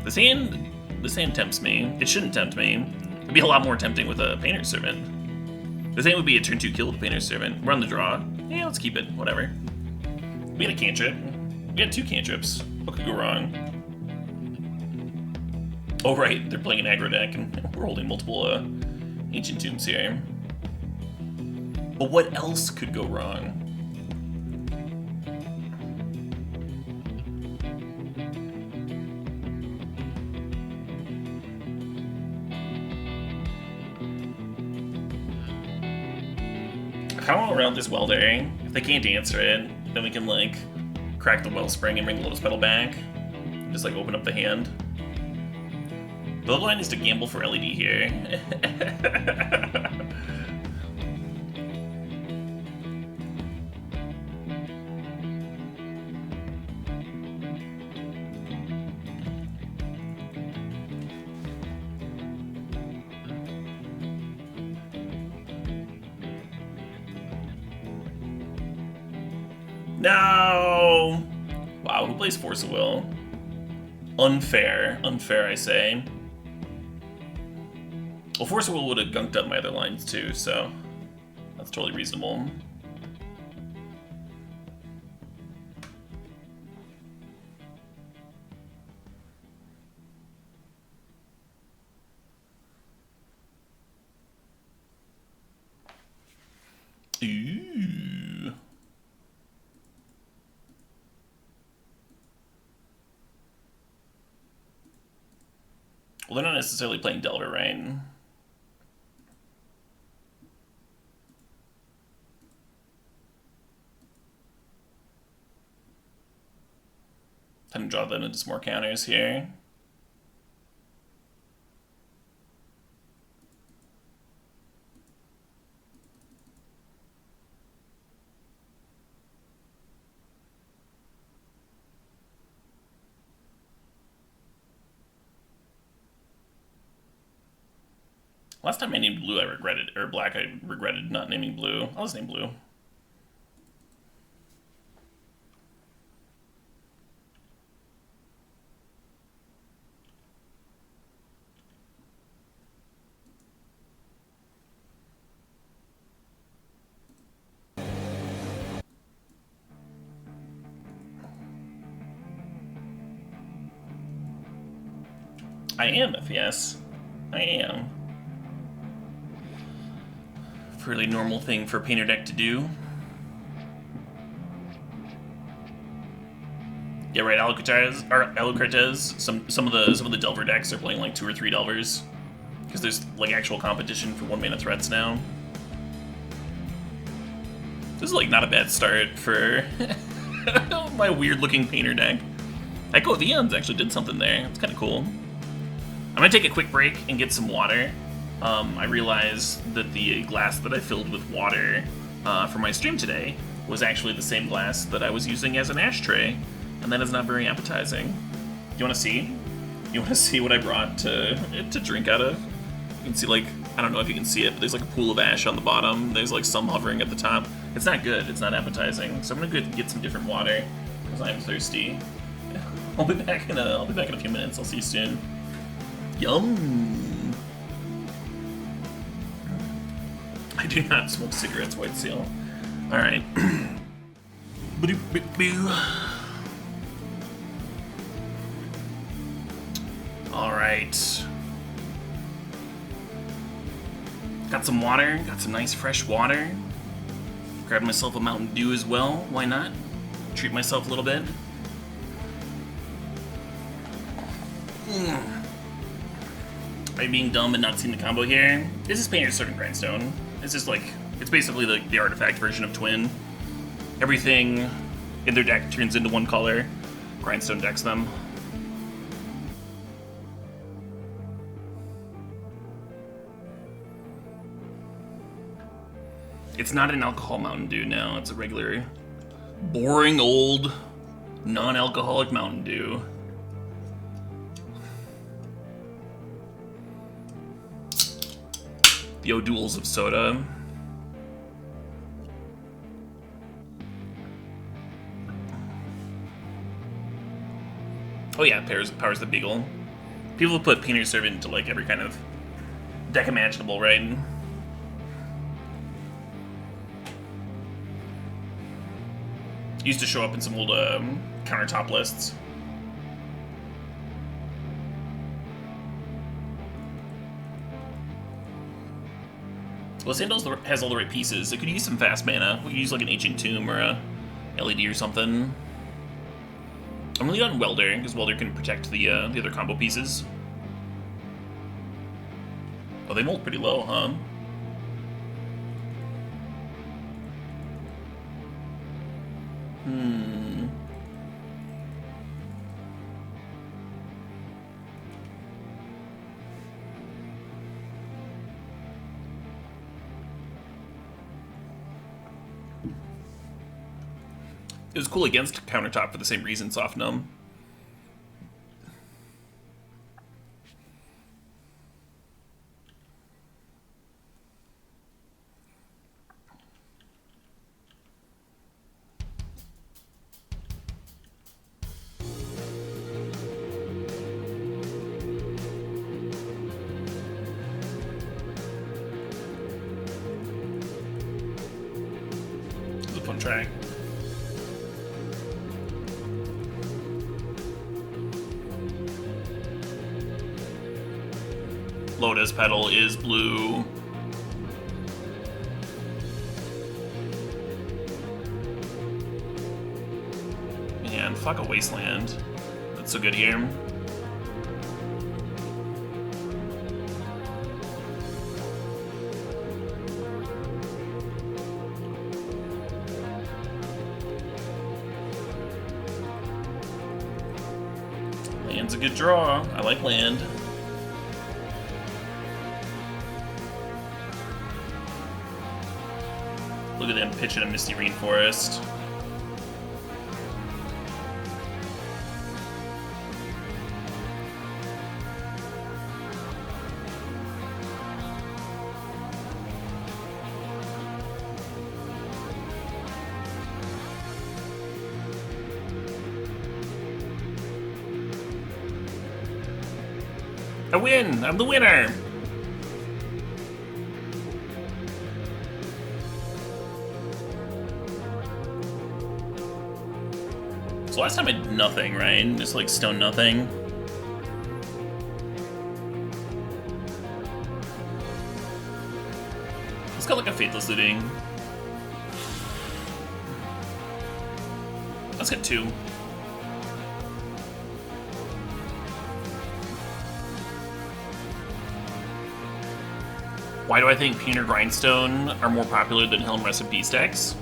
This hand tempts me. It shouldn't tempt me. It'd be a lot more tempting with a Painter's Servant. This hand would be a turn 2 kill with a Painter's Servant. We're on the draw. Yeah, let's keep it. Whatever. We had a cantrip. We had 2 cantrips. What could go wrong? Oh right, they're playing an aggro deck and we're holding multiple Ancient Tombs here. But what else could go wrong? I kind of want to round this Welder. If they can't answer it, then we can like crack the Wellspring and bring the Lotus Petal back. And just like open up the hand. The line is to gamble for LED here. No! Wow, who plays Force of Will? Unfair. Unfair, I say. Well, Force of Will would have gunked up my other lines too, so that's totally reasonable. Ooh. Well, they're not necessarily playing Delver, right? Time to draw them into some more counters here. Last time I named blue, I regretted, or black, I regretted not naming blue. I'll just name blue. I am FES. I am. Fairly normal thing for a Painter deck to do. Yeah, right. Alucartez. Some of the Delver decks are playing like 2 or 3 Delvers because there's like actual competition for 1-mana threats now. This is like not a bad start for my weird-looking Painter deck. Echo of Eons actually did something there. It's kind of cool. I'm gonna take a quick break and get some water. I realized that the glass that I filled with water for my stream today was actually the same glass that I was using as an ashtray, and that is not very appetizing. You wanna see? You wanna see what I brought to drink out of? You can see, like, I don't know if you can see it, but there's like a pool of ash on the bottom. There's like some hovering at the top. It's not good, it's not appetizing. So I'm gonna go get some different water, because I'm thirsty. I'll be back in a few minutes. I'll see you soon. Yum! I do not smoke cigarettes, White Seal. Alright. Alright. Got some water, got some nice fresh water. Grabbed myself a Mountain Dew as well, why not? Treat myself a little bit. Are you being dumb and not seeing the combo here? This is Painter's Sword and Grindstone. It's just like, it's basically the artifact version of Twin. Everything in their deck turns into one color. Grindstone decks them. It's not an alcohol Mountain Dew now, it's a regular, boring old, non-alcoholic Mountain Dew. The O'Douls of soda. Oh yeah, powers the Beagle. People put Painter's Servant into like every kind of deck imaginable, right? Used to show up in some old countertop lists. Well, Sandals has all the right pieces. It could use some fast mana. We could use like an Ancient Tomb or a LED or something. I'm really on Welder, because Welder can protect the other combo pieces. Oh, they mold pretty low, huh? It was cool against countertop for the same reason, Soft Gnome. It was a fun track. Lotus Petal is blue. Man, fuck a Wasteland. That's so good here. Land's a good draw. I like land. Look at them pitching a Misty Rainforest. I win! I'm the winner! So last time I did nothing, right? Just like stone nothing. Let's go like a Faithless Looting. Let's get 2. Why do I think Painter Grindstone are more popular than Helm Rest in Peace decks?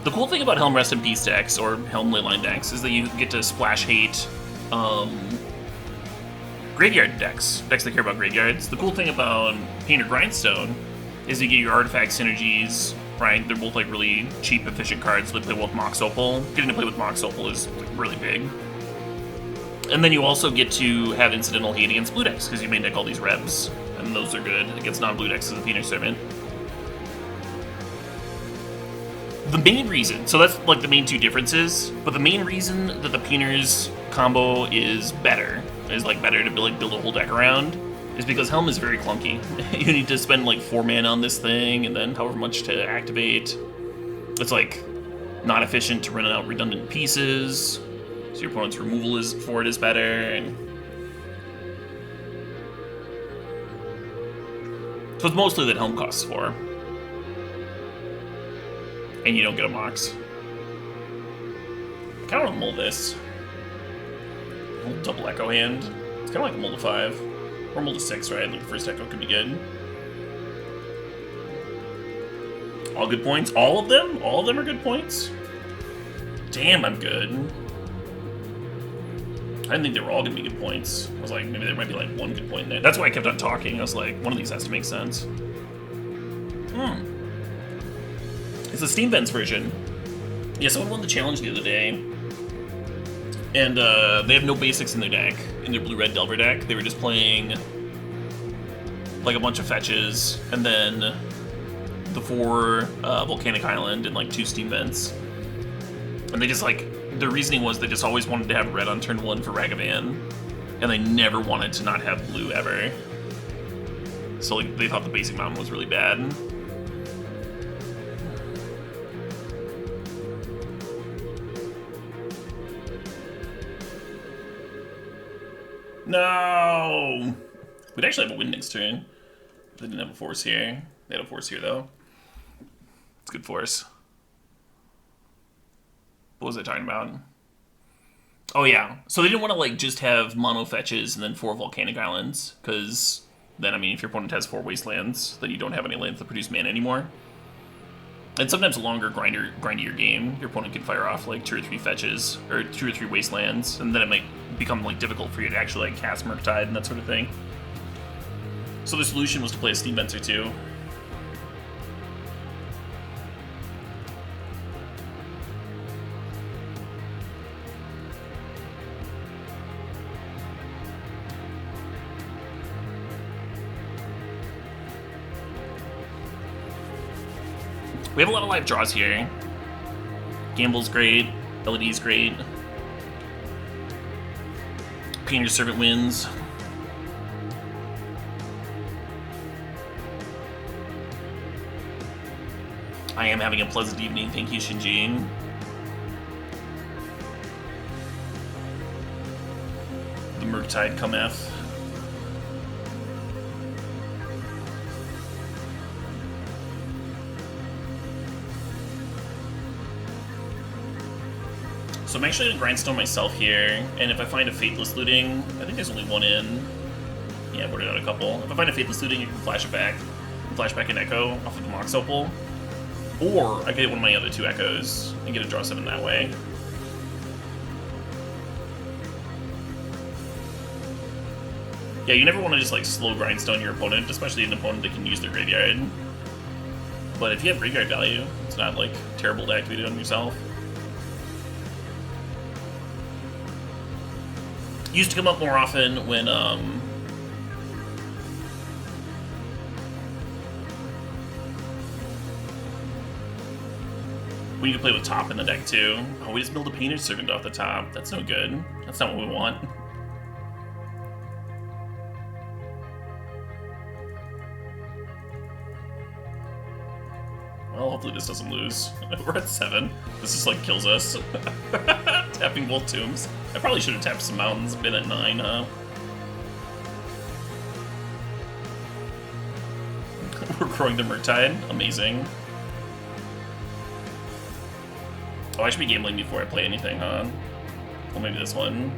The cool thing about Helm Rest in Peace decks, or Helm Leyline decks, is that you get to splash hate graveyard decks that care about graveyards. The cool thing about Painter Grindstone is you get your artifact synergies, right? They're both like really cheap, efficient cards that play well with Mox Opal. Getting to play with Mox Opal is like, really big. And then you also get to have incidental hate against blue decks because you may deck all these Rebs, and those are good against non-blue decks as a Painter Servant. The main reason, so that's like the main two differences, but the main reason that the Painter's combo is better to build a whole deck around, is because Helm is very clunky. You need to spend like 4 mana on this thing, and then however much to activate. It's like not efficient to run out redundant pieces, so your opponent's removal for it is better. And so it's mostly that Helm costs 4. And you don't get a Mox. I kind of want to mull this. Mull double Echo hand. It's kind of like a mull to 5. Or mull to 6, right? Like the first Echo could be good. All good points? All of them? All of them are good points? Damn, I'm good. I didn't think they were all going to be good points. I was like, maybe there might be like one good point in there. That's why I kept on talking. I was like, one of these has to make sense. It's the Steam Vents version. Yeah, someone won the challenge the other day. And they have no basics in their deck, in their blue-red Delver deck. They were just playing like a bunch of fetches, and then the 4 Volcanic Island and like 2 Steam Vents. And they just like, their reasoning was they just always wanted to have red on turn 1 for Ragavan, and they never wanted to not have blue ever. So like, they thought the basic mountain was really bad. No! We'd actually have a win next turn. They didn't have a force here. They had a force here, though. It's good force. What was I talking about? Oh, yeah. So they didn't want to, like, just have mono fetches and then 4 volcanic islands, because then, I mean, if your opponent has 4 wastelands, then you don't have any lands that produce mana anymore. And sometimes a longer grindier game, your opponent can fire off, like, 2 or 3 fetches, or 2 or 3 wastelands, and then it might become, like, difficult for you to actually, like, cast Murktide and that sort of thing. So the solution was to play a Steam Vents or 2. We have a lot of live draws here. Gamble's great, LED's great. Painter's Servant wins. I am having a pleasant evening, thank you, Shinjin. The Murktide cometh. So I'm actually going to grindstone myself here, and if I find a Faithless Looting, I think there's only one in. Yeah, I boarded out a couple. If I find a Faithless Looting, you can flash it back. Flash back an Echo off of the Mox Opal. Or I could hit one of my other 2 Echoes and get a draw 7 that way. Yeah, you never want to just like slow grindstone your opponent, especially an opponent that can use their graveyard. But if you have graveyard value, it's not like terrible to activate it on yourself. Used to come up more often when you can play with top in the deck too. Oh, we just build a Painter's Servant off the top. That's no good. That's not what we want. Well, hopefully this doesn't lose. We're at 7. This just like kills us. Tapping both tombs. I probably should have tapped some mountains. Been at 9, huh? We're growing the Murktide. Amazing. Oh, I should be gambling before I play anything, huh? Well, maybe this one.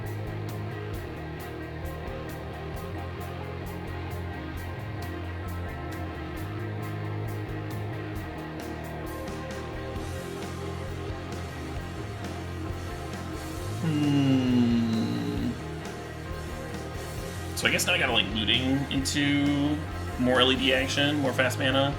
So I guess now I gotta like looting into more LED action, more fast mana.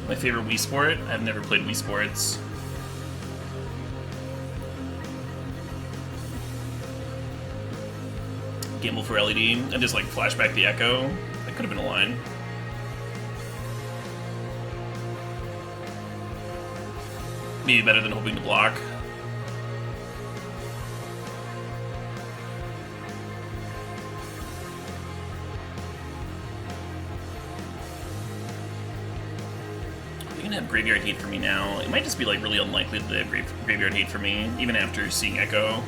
My favorite Wii Sport? I've never played Wii Sports. Gamble for LED and just like flashback the echo. That could have been a line. Maybe better than hoping to block. You're gonna have graveyard hate for me now. It might just be like really unlikely that they have graveyard hate for me, even after seeing echo.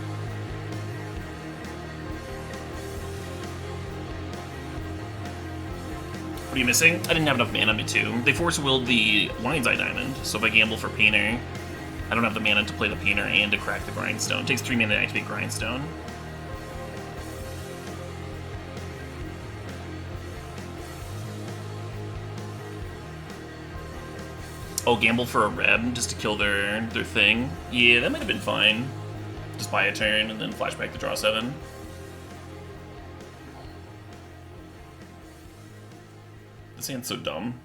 What are you missing? I didn't have enough mana to. They force-willed the Lion's Eye Diamond, so if I gamble for Painter, I don't have the mana to play the Painter and to crack the Grindstone. It takes 3 mana to activate Grindstone. Oh, gamble for a Reb just to kill their thing? Yeah, that might have been fine. Just buy a turn and then flashback to draw 7. This hand's so dumb.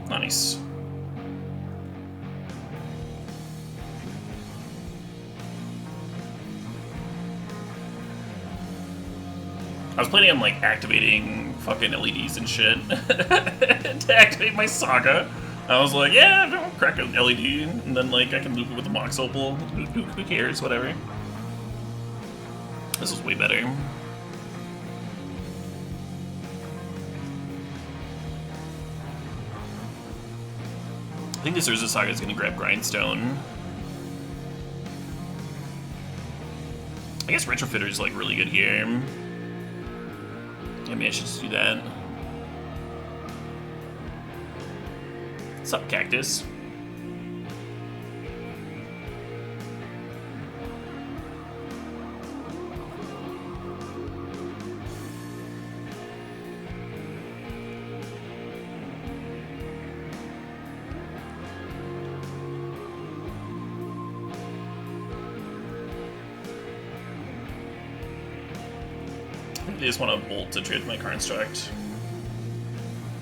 Nice. I was planning on like activating fucking LEDs and shit to activate my Saga. I was like, yeah, don't crack an LED, and then like I can loop it with a Mox Opal. Who cares? Whatever. This was way better. I think this Urza Saga is going to grab Grindstone. I guess Retrofitter is like really good here. Yeah, maybe I should just do that. What's up, Cactus? They just want to bolt to trade my construct,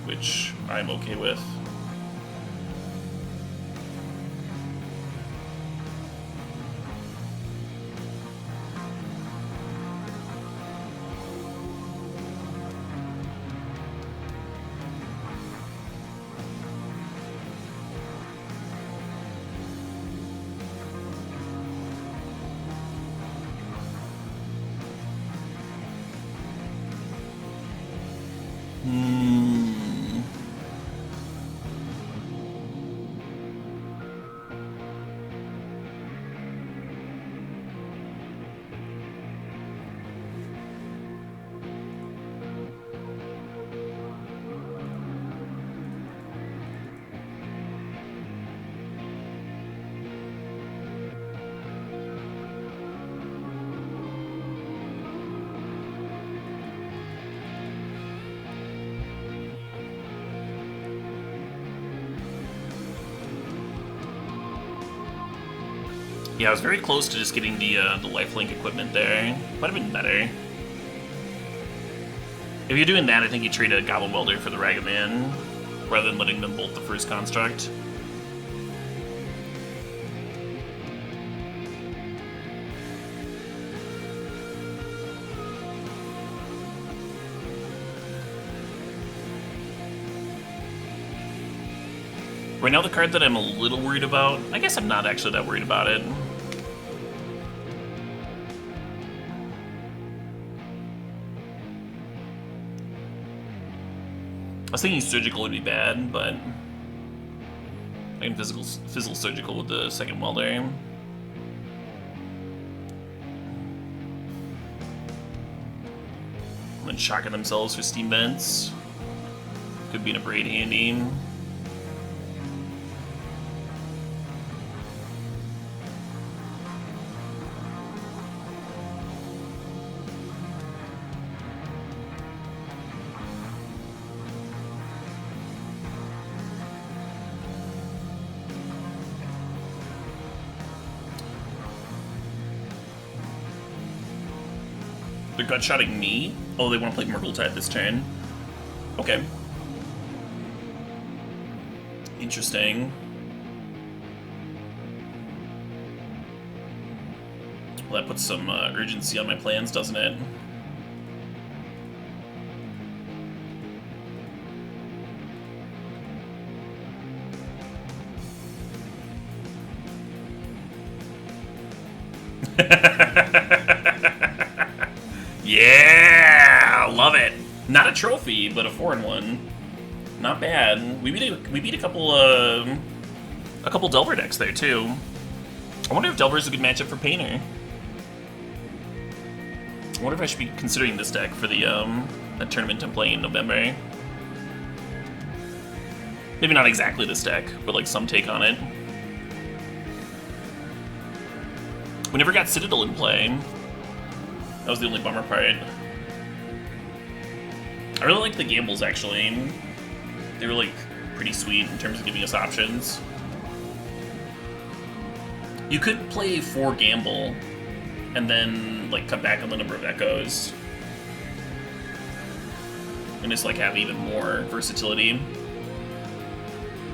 which I'm okay with. Yeah, I was very close to just getting the lifelink equipment there. Might have been better. If you're doing that, I think you trade a Goblin Welder for the Ragavan, rather than letting them bolt the first construct. Right now, the card that I'm a little worried about, I guess I'm not actually that worried about it. I was thinking Surgical would be bad, but I can Fizzle Surgical with the second Welder. And then shocking themselves for Steam Vents. Could be in a Braid handy. They're gut-shotting me? Oh, they want to play Murgle-Tide this turn. Okay. Interesting. Well, that puts some urgency on my plans, doesn't it? Yeah, love it. Not a trophy, but a 4-in-1. Not bad. We beat a couple Delver decks there too. I wonder if Delver is a good matchup for Painter. I wonder if I should be considering this deck for the that tournament I'm playing in November. Maybe not exactly this deck, but like some take on it. We never got Citadel in play. That was the only bummer part. I really like the gambles, actually. They were, like, pretty sweet in terms of giving us options. You could play 4 gamble, and then, like, cut back on the number of echoes. And just, like, have even more versatility.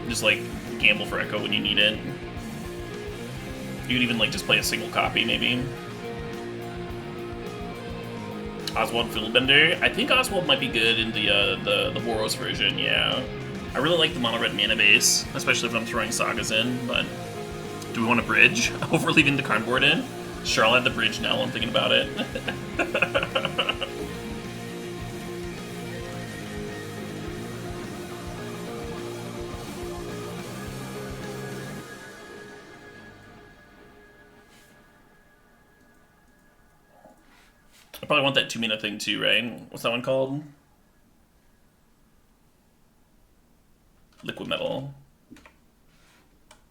Just, like, gamble for echo when you need it. You could even, like, just play a single copy, maybe. Oswald Fiddlebender. I think Oswald might be good in the Boros version, yeah. I really like the Mono Red mana base, especially if I'm throwing Sagas in, but do we want to bridge over leaving the cardboard in? Sure, I'll add the bridge now while I'm thinking about it. I probably want that 2-mana thing too, right? What's that one called?